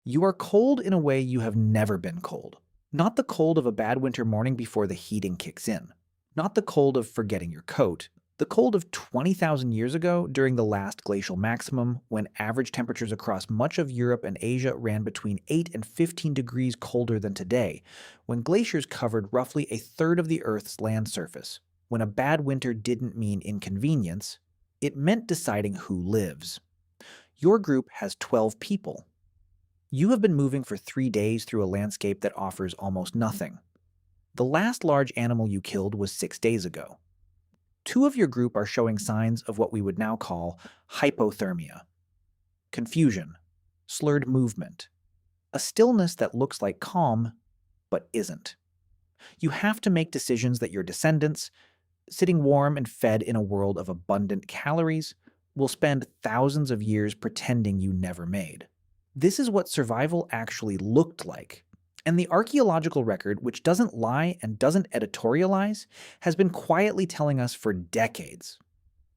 You are cold in a way you have never been cold. Not the cold of a bad winter morning before the heating kicks in. Not the cold of forgetting your coat. The cold of 20,000 years ago during the last glacial maximum, when average temperatures across much of Europe and Asia ran between 8 and 15 degrees colder than today, when glaciers covered roughly a third of the Earth's land surface. When a bad winter didn't mean inconvenience, it meant deciding who lives. Your group has 12 people. You have been moving for 3 days through a landscape that offers almost nothing. The last large animal you killed was 6 days ago. Two of your group are showing signs of what we would now call hypothermia: confusion, slurred movement, a stillness that looks like calm but isn't. You have to make decisions that your descendants, sitting warm and fed in a world of abundant calories, will spend thousands of years pretending you never made. This is what survival actually looked like. And the archaeological record, which doesn't lie and doesn't editorialize, has been quietly telling us for decades.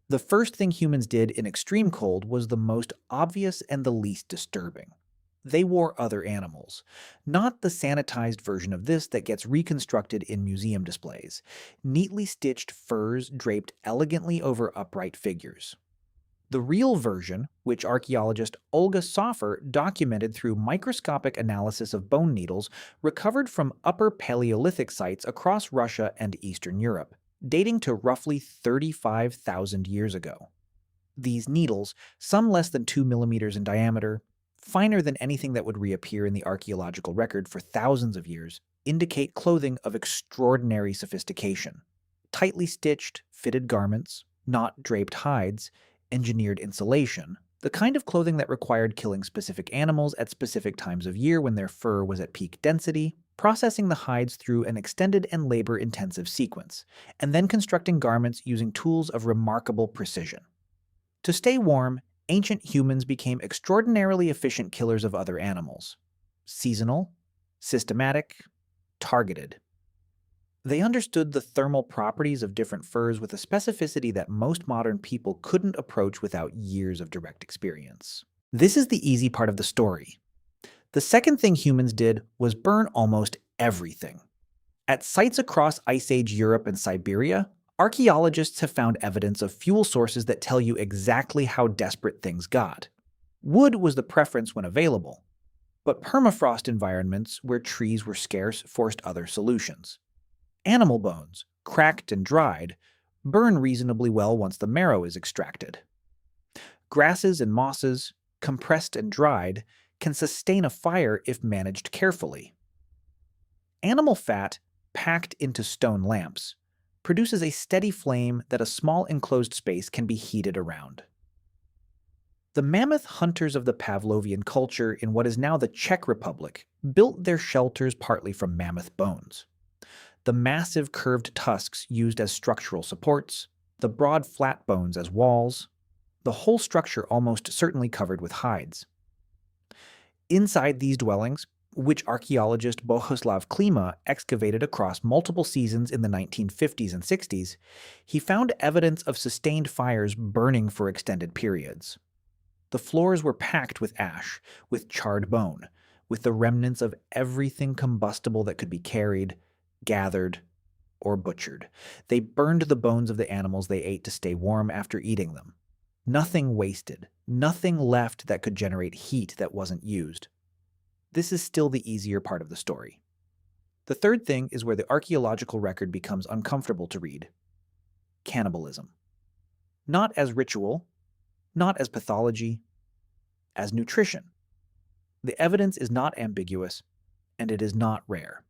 The first thing humans did in extreme cold was the most obvious and the least disturbing. They wore other animals, not the sanitized version of this that gets reconstructed in museum displays, neatly stitched furs draped elegantly over upright figures. The real version, which archaeologist Olga Soffer documented through microscopic analysis of bone needles recovered from Upper Paleolithic sites across Russia and Eastern Europe, dating to roughly 35,000 years ago. These needles, some less than 2 millimeters in diameter, finer than anything that would reappear in the archaeological record for thousands of years, indicate clothing of extraordinary sophistication. Tightly stitched, fitted garments, not draped hides, engineered insulation, the kind of clothing that required killing specific animals at specific times of year when their fur was at peak density, processing the hides through an extended and labor-intensive sequence, and then constructing garments using tools of remarkable precision. To stay warm, ancient humans became extraordinarily efficient killers of other animals. Seasonal, systematic, targeted. They understood the thermal properties of different furs with a specificity that most modern people couldn't approach without years of direct experience. This is the easy part of the story. The second thing humans did was burn almost everything. At sites across Ice Age Europe and Siberia, archaeologists have found evidence of fuel sources that tell you exactly how desperate things got. Wood was the preference when available, but permafrost environments where trees were scarce forced other solutions. Animal bones, cracked and dried, burn reasonably well once the marrow is extracted. Grasses and mosses, compressed and dried, can sustain a fire if managed carefully. Animal fat, packed into stone lamps, produces a steady flame that a small enclosed space can be heated around. The mammoth hunters of the Pavlovian culture in what is now the Czech Republic built their shelters partly from mammoth bones. The massive curved tusks used as structural supports, the broad flat bones as walls, the whole structure almost certainly covered with hides. Inside these dwellings, which archaeologist Bohuslav Klima excavated across multiple seasons in the 1950s and 60s, he found evidence of sustained fires burning for extended periods. The floors were packed with ash, with charred bone, with the remnants of everything combustible that could be carried, gathered, or butchered. They burned the bones of the animals they ate to stay warm after eating them. Nothing wasted, nothing left that could generate heat that wasn't used. This is still the easier part of the story. The third thing is where the archaeological record becomes uncomfortable to read: cannibalism. Not as ritual, not as pathology, as nutrition. The evidence is not ambiguous, and it is not rare.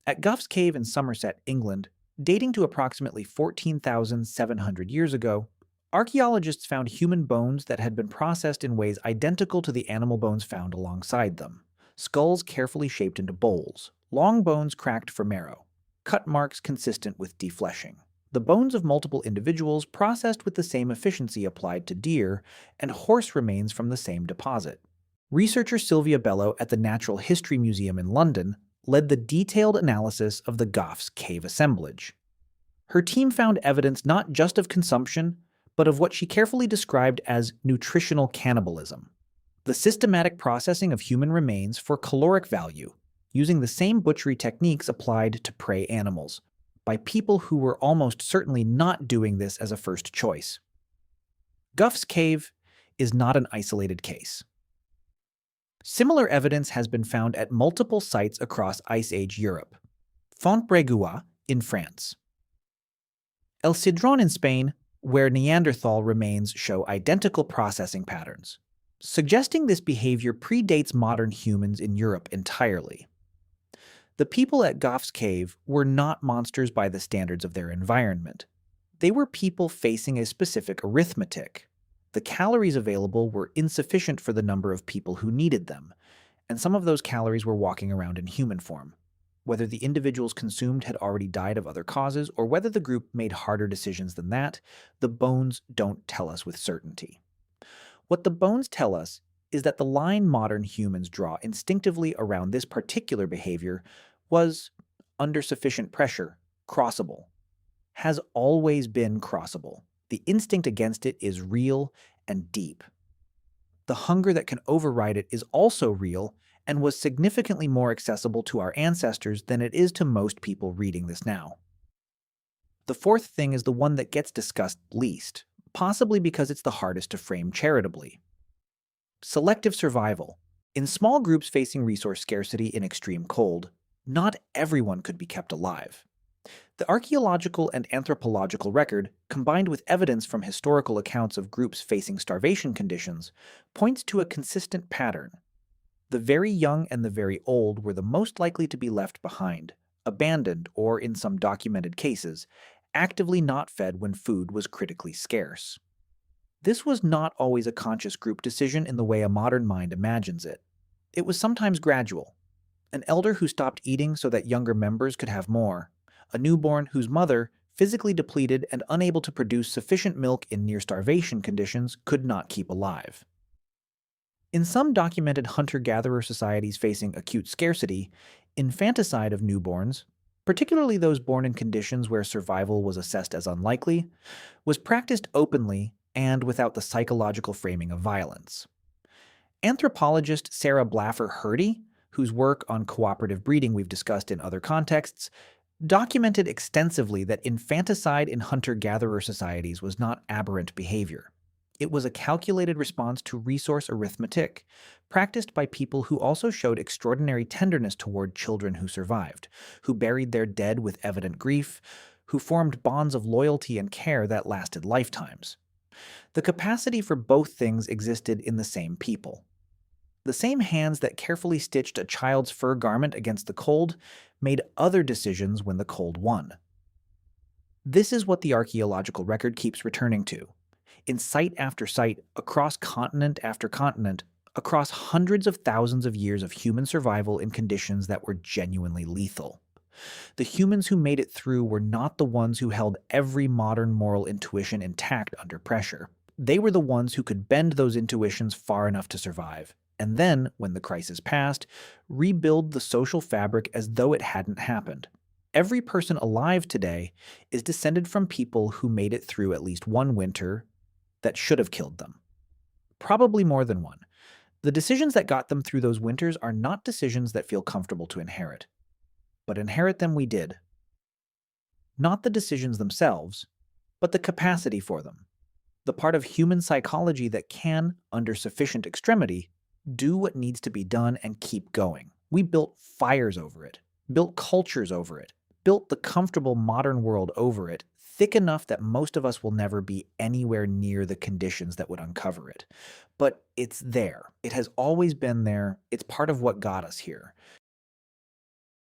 At Gough's cave in Somerset, England, dating to approximately 14,700 years ago, archaeologists found human bones that had been processed in ways identical to the animal bones found alongside them. Skulls carefully shaped into bowls, long bones cracked for marrow, cut marks consistent with defleshing. The bones of multiple individuals processed with the same efficiency applied to deer, and horse remains from the same deposit. Researcher Sylvia Bello at the Natural History Museum in London led the detailed analysis of the Gough's cave assemblage. Her team found evidence not just of consumption, but of what she carefully described as nutritional cannibalism. The systematic processing of human remains for caloric value, using the same butchery techniques applied to prey animals, by people who were almost certainly not doing this as a first choice. Gough's cave is not an isolated case. Similar evidence has been found at multiple sites across Ice Age Europe. Fontbrégois in France. El Cidrón in Spain, where Neanderthal remains show identical processing patterns, suggesting this behavior predates modern humans in Europe entirely. The people at Gough's cave were not monsters by the standards of their environment. They were people facing a specific arithmetic. The calories available were insufficient for the number of people who needed them, and some of those calories were walking around in human form. Whether the individuals consumed had already died of other causes, or whether the group made harder decisions than that, the bones don't tell us with certainty. What the bones tell us is that the line modern humans draw instinctively around this particular behavior was, under sufficient pressure, crossable. Has always been crossable. The instinct against it is real and deep. The hunger that can override it is also real and was significantly more accessible to our ancestors than it is to most people reading this now. The fourth thing is the one that gets discussed least, possibly because it's the hardest to frame charitably. Selective survival. In small groups facing resource scarcity in extreme cold, not everyone could be kept alive. The archaeological and anthropological record, combined with evidence from historical accounts of groups facing starvation conditions, points to a consistent pattern. The very young and the very old were the most likely to be left behind, abandoned, or, in some documented cases, actively not fed when food was critically scarce. This was not always a conscious group decision in the way a modern mind imagines it. It was sometimes gradual. An elder who stopped eating so that younger members could have more. A newborn whose mother, physically depleted and unable to produce sufficient milk in near-starvation conditions, could not keep alive. In some documented hunter-gatherer societies facing acute scarcity, infanticide of newborns, particularly those born in conditions where survival was assessed as unlikely, was practiced openly and without the psychological framing of violence. Anthropologist Sarah Blaffer-Hrdy, whose work on cooperative breeding we've discussed in other contexts, documented extensively that infanticide in hunter-gatherer societies was not aberrant behavior. It was a calculated response to resource arithmetic, practiced by people who also showed extraordinary tenderness toward children who survived, who buried their dead with evident grief, who formed bonds of loyalty and care that lasted lifetimes. The capacity for both things existed in the same people. The same hands that carefully stitched a child's fur garment against the cold made other decisions when the cold won. This is what the archaeological record keeps returning to. In site after site, across continent after continent, across hundreds of thousands of years of human survival in conditions that were genuinely lethal. The humans who made it through were not the ones who held every modern moral intuition intact under pressure. They were the ones who could bend those intuitions far enough to survive, and then, when the crisis passed, rebuild the social fabric as though it hadn't happened. Every person alive today is descended from people who made it through at least one winter that should have killed them. Probably more than one. The decisions that got them through those winters are not decisions that feel comfortable to inherit. But inherit them we did. Not the decisions themselves, but the capacity for them. The part of human psychology that can, under sufficient extremity, do what needs to be done and keep going. We built fires over it, built cultures over it, built the comfortable modern world over it, thick enough that most of us will never be anywhere near the conditions that would uncover it. But it's there. It has always been there. It's part of what got us here.